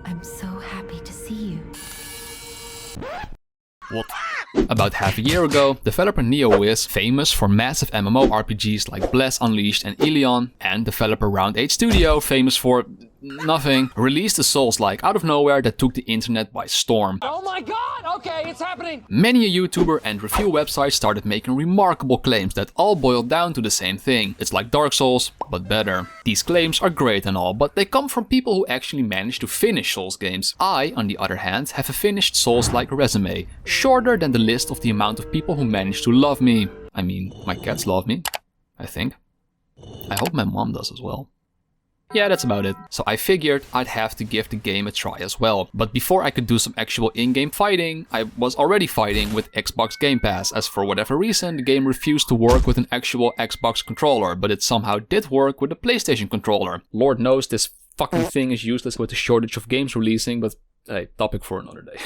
I'm so happy to see you. What? About half a year ago, developer NeoWiz, famous for massive MMORPGs like Bless Unleashed and Ilion, and developer Round 8 Studio, famous for nothing, released a Souls-like out of nowhere that took the internet by storm. Oh my god! Okay, it's happening! Many a YouTuber and review website started making remarkable claims that all boiled down to the same thing. It's like Dark Souls, but better. These claims are great and all, but they come from people who actually managed to finish Souls games. I, on the other hand, have a finished Souls-like resume, shorter than the list of the amount of people who managed to love me. I mean, my cats love me, I think. I hope my mom does as well. Yeah, that's about it. So I figured I'd have to give the game a try as well. But before I could do some actual in-game fighting, I was already fighting with Xbox Game Pass, as for whatever reason the game refused to work with an actual Xbox controller, but it somehow did work with a PlayStation controller. Lord knows this fucking thing is useless with the shortage of games releasing, but hey, topic for another day.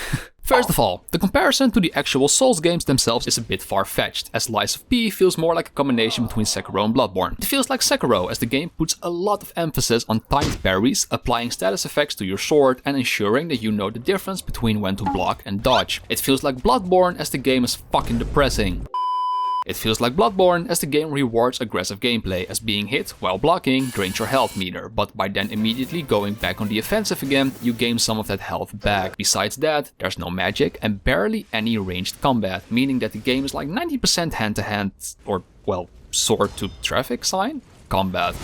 First of all, the comparison to the actual Souls games themselves is a bit far-fetched, as Lies of P feels more like a combination between Sekiro and Bloodborne. It feels like Sekiro, as the game puts a lot of emphasis on timed parries, applying status effects to your sword, and ensuring that you know the difference between when to block and dodge. It feels like Bloodborne, as the game is fucking depressing. It feels like Bloodborne, as the game rewards aggressive gameplay, as being hit while blocking drains your health meter, but by then immediately going back on the offensive again, you gain some of that health back. Besides that, there's no magic and barely any ranged combat, meaning that the game is like 90% hand-to-hand, or well, sword-to-traffic sign combat.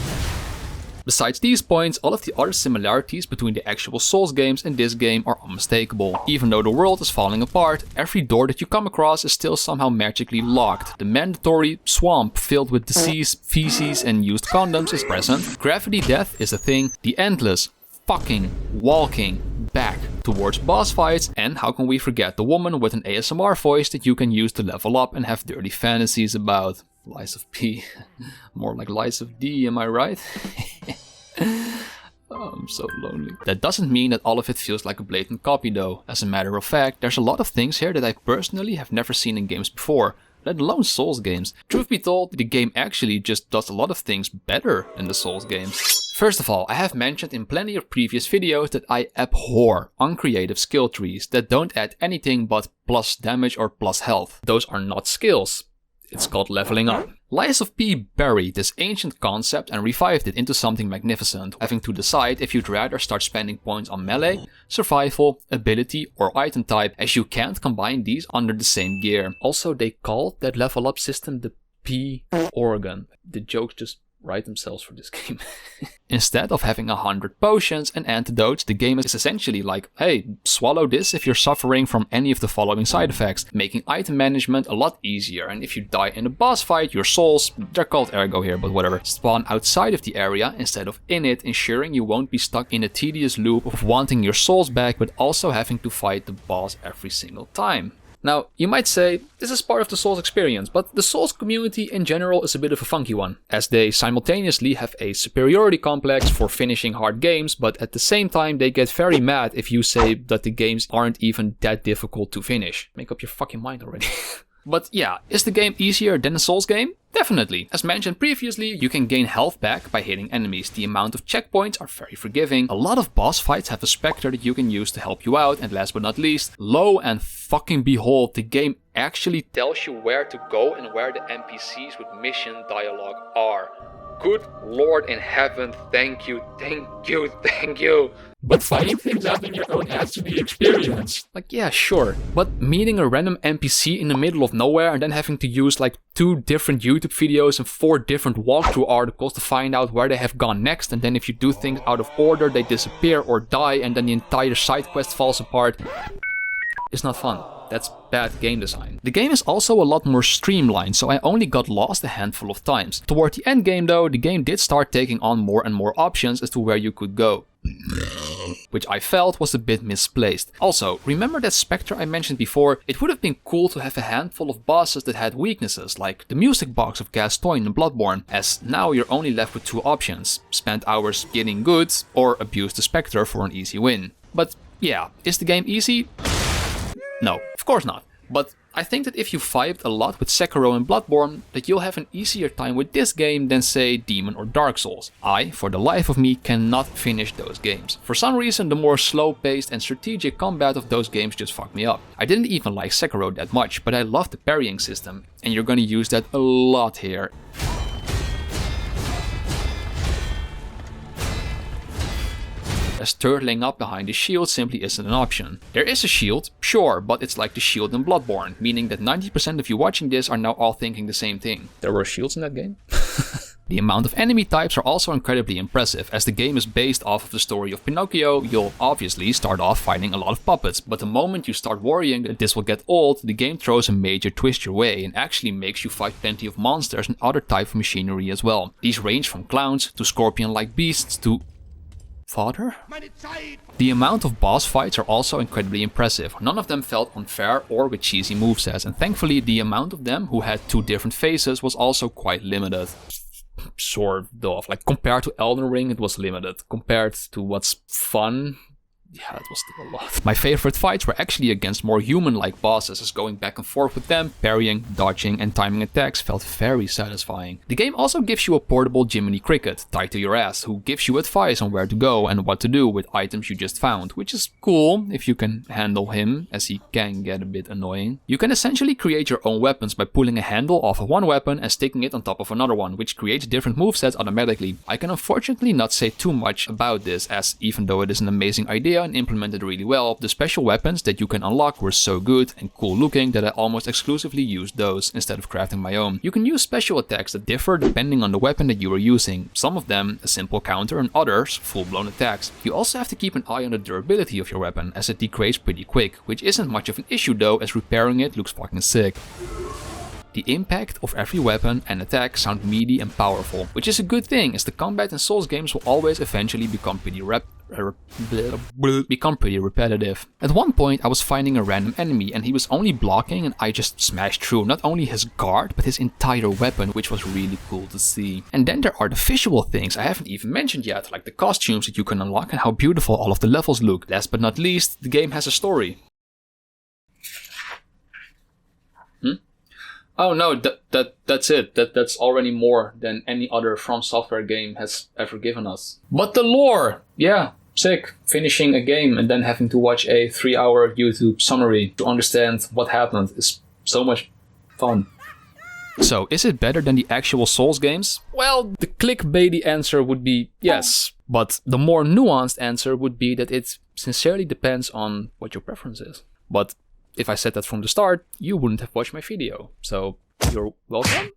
Besides these points, all of the other similarities between the actual Souls games and this game are unmistakable. Even though the world is falling apart, every door that you come across is still somehow magically locked. The mandatory swamp filled with disease, feces and used condoms is present. Gravity death is a thing. The endless fucking walking back towards boss fights, and how can we forget the woman with an ASMR voice that you can use to level up and have dirty fantasies about. Lies of P. More like Lies of D, am I right? Oh, I'm so lonely. That doesn't mean that all of it feels like a blatant copy though. As a matter of fact, there's a lot of things here that I personally have never seen in games before, let alone Souls games. Truth be told, the game actually just does a lot of things better than the Souls games. First of all, I have mentioned in plenty of previous videos that I abhor uncreative skill trees that don't add anything but plus damage or plus health. Those are not skills. It's called leveling up. Lies of P buried this ancient concept and revived it into something magnificent, having to decide if you'd rather start spending points on melee, survival, ability or item type, as you can't combine these under the same gear. Also, they called that level up system the P organ. The jokes just write themselves for this game. Instead of having 100 potions and antidotes, the game is essentially like, hey, swallow this if you're suffering from any of the following side effects, making item management a lot easier. And if you die in a boss fight, your souls, they're called ergo here, but whatever, spawn outside of the area instead of in it, ensuring you won't be stuck in a tedious loop of wanting your souls back but also having to fight the boss every single time. Now, you might say, this is part of the Souls experience, but the Souls community in general is a bit of a funky one, as they simultaneously have a superiority complex for finishing hard games, but at the same time they get very mad if you say that the games aren't even that difficult to finish. Make up your fucking mind already. But yeah, is the game easier than a Souls game? Definitely. As mentioned previously, you can gain health back by hitting enemies. The amount of checkpoints are very forgiving. A lot of boss fights have a specter that you can use to help you out. And last but not least, lo and fucking behold, the game actually tells you where to go and where the NPCs with mission dialogue are. Good Lord in heaven, thank you, thank you, thank you. But finding things out on your own has to be experienced. Like, yeah, sure. But meeting a random NPC in the middle of nowhere and then having to use like 2 different YouTube videos and 4 different walkthrough articles to find out where they have gone next, and then if you do things out of order, they disappear or die, and then the entire side quest falls apart. It's not fun. That's bad game design. The game is also a lot more streamlined, so I only got lost a handful of times. Toward the end game though, the game did start taking on more and more options as to where you could go, which I felt was a bit misplaced. Also, remember that specter I mentioned before? It would have been cool to have a handful of bosses that had weaknesses, like the music box of Gascoigne in Bloodborne, as now you're only left with 2 options: spend hours getting good, or abuse the specter for an easy win. But yeah, is the game easy? No, of course not. But I think that if you vibed a lot with Sekiro and Bloodborne, that you'll have an easier time with this game than say Demon or Dark Souls. I, for the life of me, cannot finish those games. For some reason, the more slow-paced and strategic combat of those games just fucked me up. I didn't even like Sekiro that much, but I love the parrying system, and you're gonna use that a lot here. As turtling up behind the shield simply isn't an option. There is a shield, sure, but it's like the shield in Bloodborne, meaning that 90% of you watching this are now all thinking the same thing. There were shields in that game? The amount of enemy types are also incredibly impressive. As the game is based off of the story of Pinocchio, you'll obviously start off fighting a lot of puppets, but the moment you start worrying that this will get old, the game throws a major twist your way and actually makes you fight plenty of monsters and other type of machinery as well. These range from clowns to scorpion-like beasts to... Father? The amount of boss fights are also incredibly impressive. None of them felt unfair or with cheesy movesets, and thankfully the amount of them who had 2 different faces was also quite limited. Sort of. Like, compared to Elden Ring, it was limited. Compared to what's fun, yeah, it was still a lot. My favorite fights were actually against more human-like bosses, as going back and forth with them, parrying, dodging and timing attacks felt very satisfying. The game also gives you a portable Jiminy Cricket tied to your ass, who gives you advice on where to go and what to do with items you just found, which is cool if you can handle him, as he can get a bit annoying. You can essentially create your own weapons by pulling a handle off of one weapon and sticking it on top of another one, which creates different movesets automatically. I can unfortunately not say too much about this, as even though it is an amazing idea and implemented really well, the special weapons that you can unlock were so good and cool looking that I almost exclusively used those instead of crafting my own. You can use special attacks that differ depending on the weapon that you are using, some of them a simple counter and others full-blown attacks. You also have to keep an eye on the durability of your weapon, as it degrades pretty quick, which isn't much of an issue though, as repairing it looks fucking sick. The impact of every weapon and attack sound meaty and powerful, which is a good thing, as the combat in Souls games will always eventually become pretty repetitive. At one point I was fighting a random enemy and he was only blocking and I just smashed through not only his guard but his entire weapon, which was really cool to see. And then there are the visual things I haven't even mentioned yet, like the costumes that you can unlock and how beautiful all of the levels look. Last but not least, the game has a story. Oh no, that's it. That's already more than any other From Software game has ever given us. But the lore! Yeah, sick. Finishing a game and then having to watch a 3-hour YouTube summary to understand what happened is so much fun. So, is it better than the actual Souls games? Well, the clickbaity answer would be yes. But the more nuanced answer would be that it sincerely depends on what your preference is. But if I said that from the start, you wouldn't have watched my video. So, you're welcome.